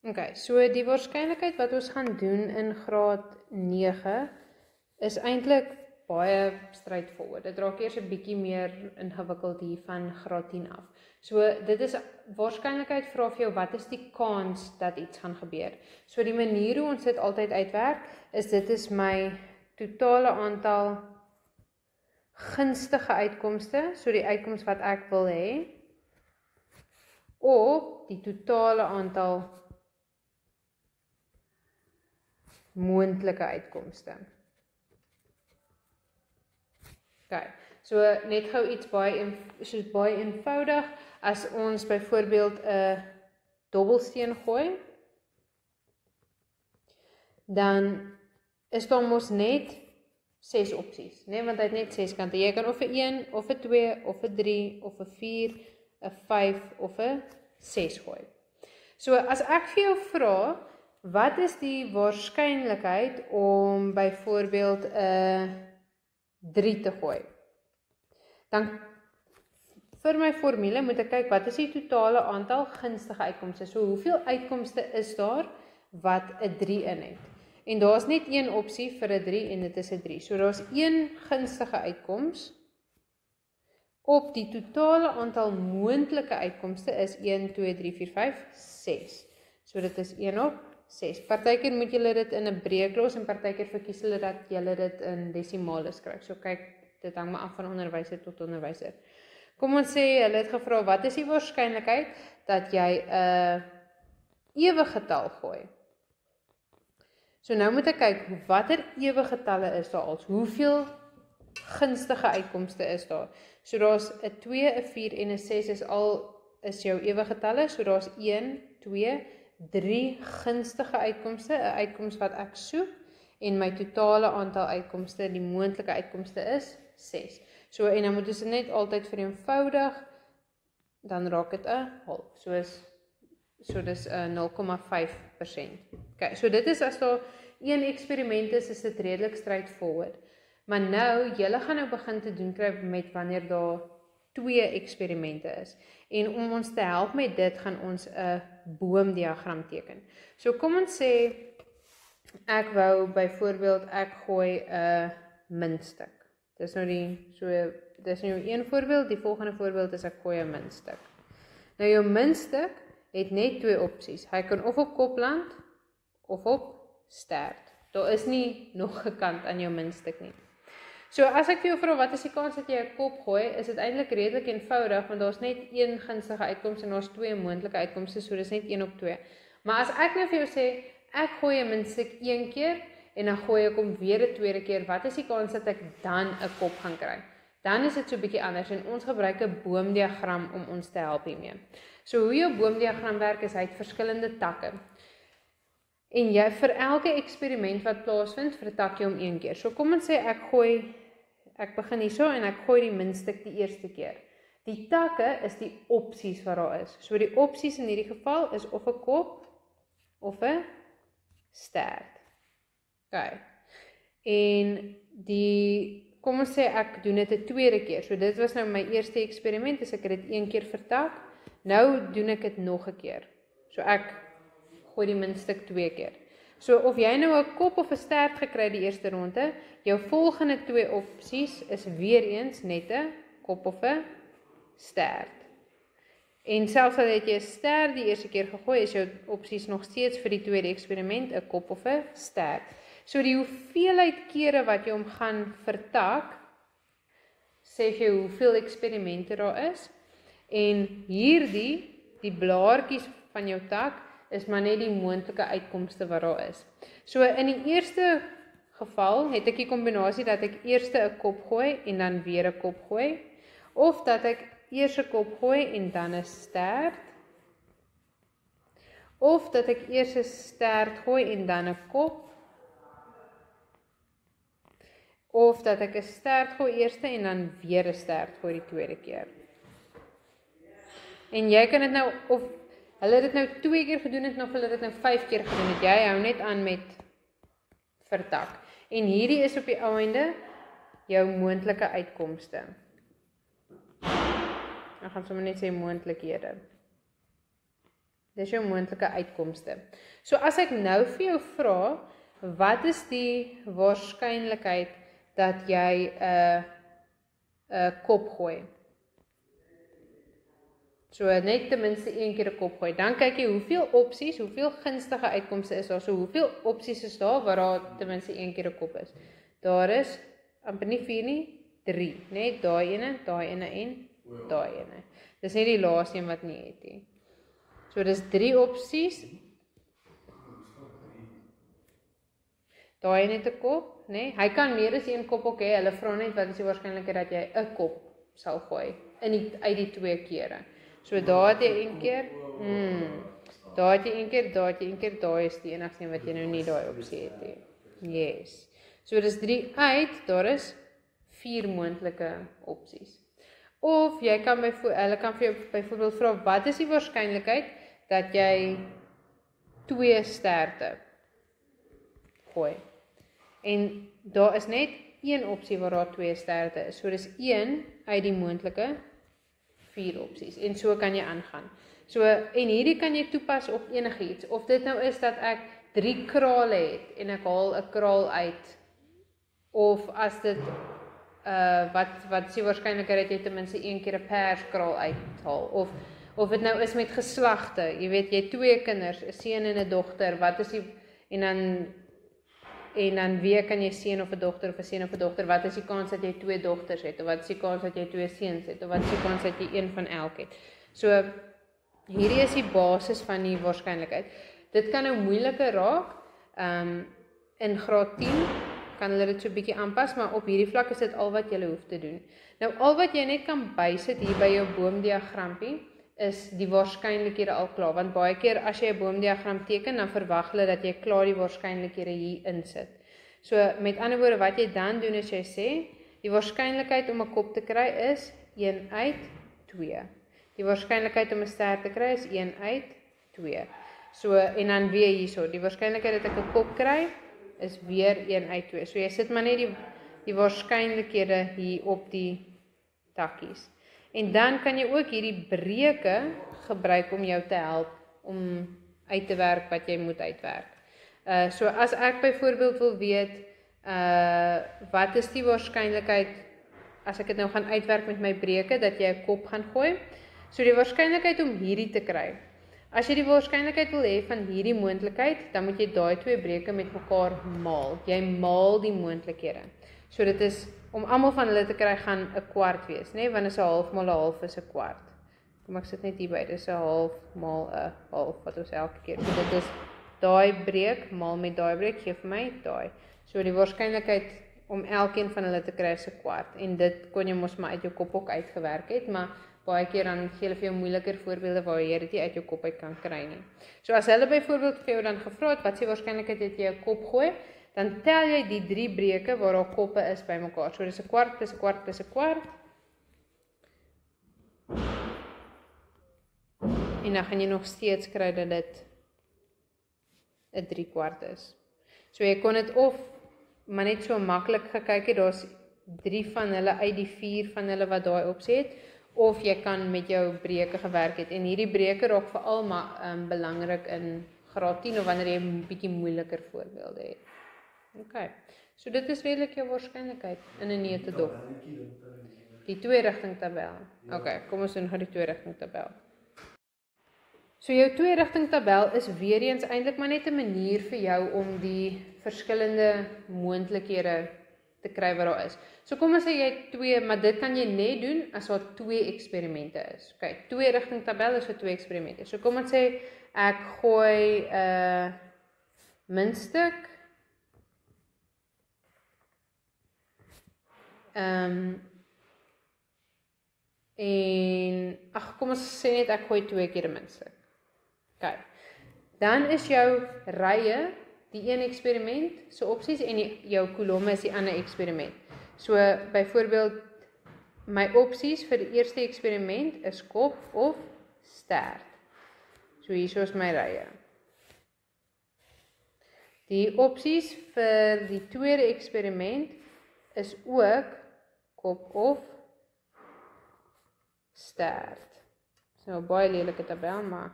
Okay, so die waarskynlikheid wat ons gaan doen in graad 9 is eintlik baie straightforward. Dit raak eers 'n bietjie meer ingewikkeld hier van graad 10 af. So dit is waarskynlikheid vra vir jou wat is die kans dat iets gaan gebeur. So die manier hoe ons dit altyd uitwerk is dit is my totale aantal gunstige uitkomste, so die uitkoms wat ek wil hê, op die totale aantal moontlike uitkomste. Okay, so net gou iets baie eenvoudig, as ons byvoorbeeld 'n dobbelsteen gooi, dan is daar mos net 6 opsies, nee, want hy het net 6 kante. Jy kan of 'n 1, of 'n 2, of 'n 3, of 'n 4, 'n 5, of 'n 6 gooi. So as ek vir jou vra, wat is die waarskynlikheid om byvoorbeeld 'n 3 te gooi? Dan vir my formule moet ek kyk wat is die totale aantal gunstige uitkomste. So hoeveel uitkomste is daar wat 'n 3 in het? En daar's net een opsie vir 'n 3 en dit is 'n 3. So daar's een gunstige uitkoms op die totale aantal moontlike uitkomste is 1, 2, 3, 4, 5, 6. So dit is 1 op 6. Partykeer moet julle dit in 'n breeklos en partykeer verkies hulle dat julle dit in desimale skryf. So kyk, dit hang maar af van onderwyser tot onderwyser. Kom ons sê, hulle het gevra, wat is die waarskynlikheid dat jy 'n ewige getal gooi? So nou moet ek kyk, watter ewige getalle is daar als? Hoeveel gunstige uitkomste is daar? So daar's 'n 2, 'n 4 en 'n 6 is jou ewige getalle. So daar's 1, 2, 3 gunstige uitkomste, 'n uitkoms wat ek soek, en my totale aantal uitkomste, die moontlike uitkomste is 6. So, en dan moet ons net altyd vereenvoudig, dan raak dit 'n half. So dis 0,5%. Okay, so dit is as daar een eksperiment is dit redelik straightforward. Maar nou, julle gaan nou begin te doen kry met wanneer daar 2 eksperimente is. En om ons te help met dit, gaan ons 'n boomdiagram teken. So kom ons sê, ek wou byvoorbeeld, ek gooi 'n muntstuk. Dis nou een voorbeeld, die volgende voorbeeld is ek gooi 'n muntstuk. Nou jou muntstuk het net 2 opsies. Hy kan of op kop land, of op stert. Daar is nie nog 'n kant aan jou muntstuk nie. So as ek vir jou vra, wat is die kans dat jy 'n kop gooi, is dit eintlik redelik eenvoudig, want daar's net een gunstige uitkoms en daar's 2 moontlike uitkomste, so dis net 1 op 2. Maar as ek nou vir jou sê, ek gooi 'n muntstuk 1 keer, en dan gooi ek hom weer 'n tweede keer, wat is die kans dat ek dan 'n kop gaan kry? Dan is dit so 'n bietjie anders, en ons gebruik 'n boomdiagram om ons te help hiermee. So hoe jou boomdiagram werk is, hy het verskillende takke. En jy vir elke eksperiment wat plaasvind, vertak jy hom 1 keer. So kom ons sê ek begin hierso en ek gooi die muntstuk die eerste keer. Die takke is die opsies wat daar is. So die opsies in hierdie geval is of 'n kop of 'n stert. Okay. En kom ons sê ek doen dit 'n tweede keer. So dit was nou my eerste eksperiment, dus ek het dit 1 keer vertak. Nou doen ek dit nog 'n keer. So ek gooi die muntstuk 2 keer. So of jy nou 'n kop of 'n stert gekry die eerste ronde, jou volgende 2 opsies is weer eens net 'n kop of 'n stert. En selfs al het jy 'n stert die eerste keer gegooi, is jou opsies nog steeds vir die tweede eksperiment 'n kop of 'n stert. So die hoeveelheid kere wat jy hom gaan vertak, sê jy hoeveel eksperimente daar is, en die blaartjies van jou tak, is maar net die moontlike uitkomste wat daar is. So in die eerste geval het ek die kombinasie dat ek eers 'n kop gooi en dan weer 'n kop gooi, of dat ek eers 'n kop gooi en dan 'n stert, of dat ek eers 'n stert gooi en dan 'n kop, of dat ek 'n stert gooi eerste en dan weer 'n stert gooi die tweede keer. En jy kan dit nou, of hulle het dit nou 2 keer gedoen het, of hulle het dit nou 5 keer gedoen het, jy hou net aan met vertak. En hierdie is op die einde jou moontlike uitkomste. Ek gaan sommer net sê moontlikhede. Dis jou moontlike uitkomste. So as ek nou vir jou vra, wat is die waarskynlikheid dat jy 'n kop gooi? So net ten minste een keer 'n kop gooi. Dan kyk jy hoeveel opsies, hoeveel gunstige uitkomste is daar. So hoeveel opsies is daar waar daar ten minste een keer 'n kop is. Daar is amper nie 4 nie, 3, net daai ene en daai ene. Dis net die laaste een wat nie het nie. So dis 3 opsies. Daai een het 'n kop, né? Hy kan meer as een kop ook hê. Hulle vra net wat is die waarskynlikheid dat jy 'n kop sal gooi uit die 2 kere. So daar het jy een keer. Daar het jy een keer, daar het jy een keer, daai is die enigste wat jy nou nie daai opsie het nie. Yes. So dis 3 uit, daar is 4 moontlike opsies. Of jy kan hulle kan vir jou byvoorbeeld vra wat is die waarskynlikheid dat jy 2 sterte gooi. En daar is net een opsie waar daar 2 sterte is. So dis 1 uit die moontlike 4 opsies. En so kan jy aangaan. So en hierdie kan jy toepas op enigiets. Of dit nou is dat ek 3 krale het en ek haal 'n kraal uit. Of as dit wat is die waarskynlikheid dat jy ten minste een keer 'n perskraal uithaal. Of dit nou is met geslagte. Jy weet jy 2 kinders, 'n seun en 'n dogter. Wat is die en dan wie kan jy seun of 'n dogter of 'n seun of 'n dogter? Wat is die kans dat jy 2 dogters het? Of wat is die kans dat jy 2 seuns het? Of wat is die kans dat jy een van elk het? So hierdie is die basis van die waarskynlikheid. Dit kan nou moeiliker raak. In graad 10 kan hulle dit so 'n bietjie aanpas, maar op hierdie vlak is dit al wat jy hoef te doen. Nou al wat jy net kan bysit hier by jou boomdiagrampie is die waarskynlikhede al klaar, want baie keer as jy 'n boomdiagram teken, dan verwag hulle dat jy klaar die waarskynlikhede hier insit. So met ander woorde wat jy dan doen is jy sê, die waarskynlikheid om 'n kop te kry is 1 uit 2. Die waarskynlikheid om 'n ster te kry is 1 uit 2. So en dan weer hierso, die waarskynlikheid dat ek 'n kop kry is weer 1 uit 2. So jy sit maar net die waarskynlikhede hier op die takkies. En dan kan jy ook hierdie breuke gebruik om jou te help om uit te werk wat jy moet uitwerk. So as ek byvoorbeeld wil weet, wat is die waarskynlikheid, as ek dit nou gaan uitwerk met my breuke, dat jy 'n kop gaan gooi. So die waarskynlikheid om hierdie te kry. As jy die waarskynlikheid wil hê van hierdie moontlikheid, dan moet jy daai 2 breuke met mekaar maal. Jy maal die moontlikhede. So dit is, om almal van hulle te kry, gaan 'n kwart wees, né? Want is 'n half maal 'n half is 'n kwart. Kom ek sit net hier by, dis 'n half maal 'n half, wat ons elke keer. So dit is daai breek maal met daai breek, gee vir my daai. So die waarskynlikheid om elkeen van hulle te kry is 'n kwart. En dit kon jy mos maar uit jou kop ook uitgewerk het, maar baie keer dan gee hulle vir jou moeiliker voorbeelde waar jy dit nie uit jou kop uit kan kry nie. So as hulle byvoorbeeld vir jou dan gevra het, wat is die waarskynlikheid dat jy 'n kop gooi? Dan tel jy die 3 breuke waar daar koppe is bymekaar. So dis 'n kwart plus 'n kwart plus 'n kwart. En dan gaan jy nog steeds kry dat dit 'n 3/4 is. So jy kon dit of maar net so maklik gekyk het, daar's 3 van hulle uit die 4 van hulle wat daai opsie het, of jy kan met jou breuke gewerk het. En hierdie breuke raak veral belangrik in graad 10 of wanneer jy 'n bietjie moeiliker voorbeelde het. Okay. So dit is redelik jou waarskynlikheid in 'n neutedop. Die 2-rigting tabel. Okay, kom ons doen gou die 2-rigting tabel. So jou 2-rigting tabel is weer eens eintlik maar net 'n manier vir jou om die verskillende moontlikhede te kry wat daar is. So kom ons sê jy het 2, maar dit kan jy net doen as daar 2 eksperimente is. Okay, 2-rigting tabel is vir 2 eksperimente. So kom ons sê ek gooi 'n muntstuk en kom ons sê net ek gooi 2 keer 'n muntstuk. Okay. Dan is jou rye die een eksperiment se opsies en jou kolomme is die ander eksperiment. So byvoorbeeld my opsies vir die eerste eksperiment is kop of stert. So hierso is my rye. Die opsies vir die tweede eksperiment is ook kop of stert. So 'n baie lelike tabel, maar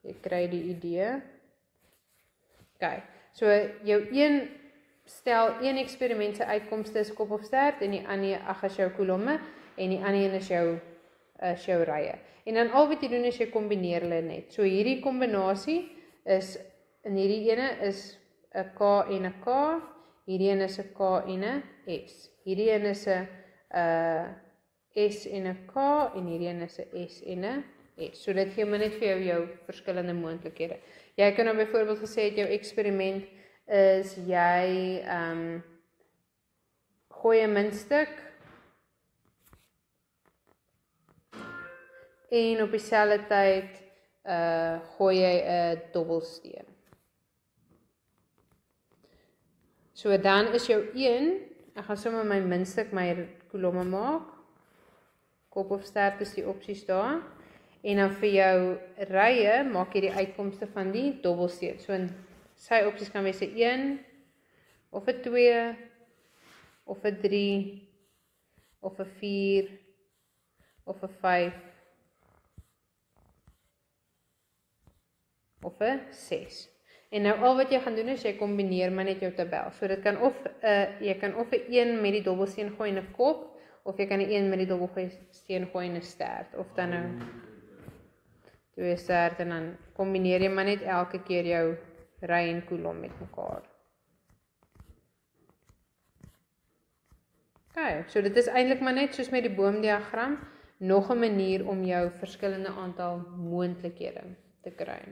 Jy kry die idee. OK, so jou stel een eksperiment se uitkomste is kop of stert en die ander is jou kolomme en die ander een is jou rye. En dan al wat jy doen is jy kombineer hulle net. So hierdie kombinasie is in hierdie ene is 'n K en 'n K, hierdie een is 'n K en 'n S. Hierdie een is 'n S en 'n K en hierdie een is 'n S en 'n S. So dit gee maar net vir jou verskillende moontlikhede. Jy kan nou byvoorbeeld gesê het jou eksperiment is jy gooi 'n muntstuk en op dieselfde tyd gooi jy 'n dobbelsteen. So dan is jou 1, ek gaan sommer my muntstuk my kolomme maak. Kop of stert is die opsies daar. En dan vir jou rye maak jy die uitkomste van die dobbelsteen. So in sy opsies kan wees 'n 1 of 'n 2 of 'n 3 of 'n 4 of 'n 5 of 'n 6. En nou al wat jy gaan doen is jy kombineer maar net jou tabel. So dit kan of jy kan of 'n 1 met die dobbelsteen gooi in 'n kop of jy kan 'n 1 met die dobbelsteen gooi in 'n stert of dan nou 2 stert en dan kombineer jy maar net elke keer jou ry en kolom met mekaar. OK, so dit is eintlik maar net soos met die boomdiagram nog 'n manier om jou verskillende aantal moontlikhede te kry.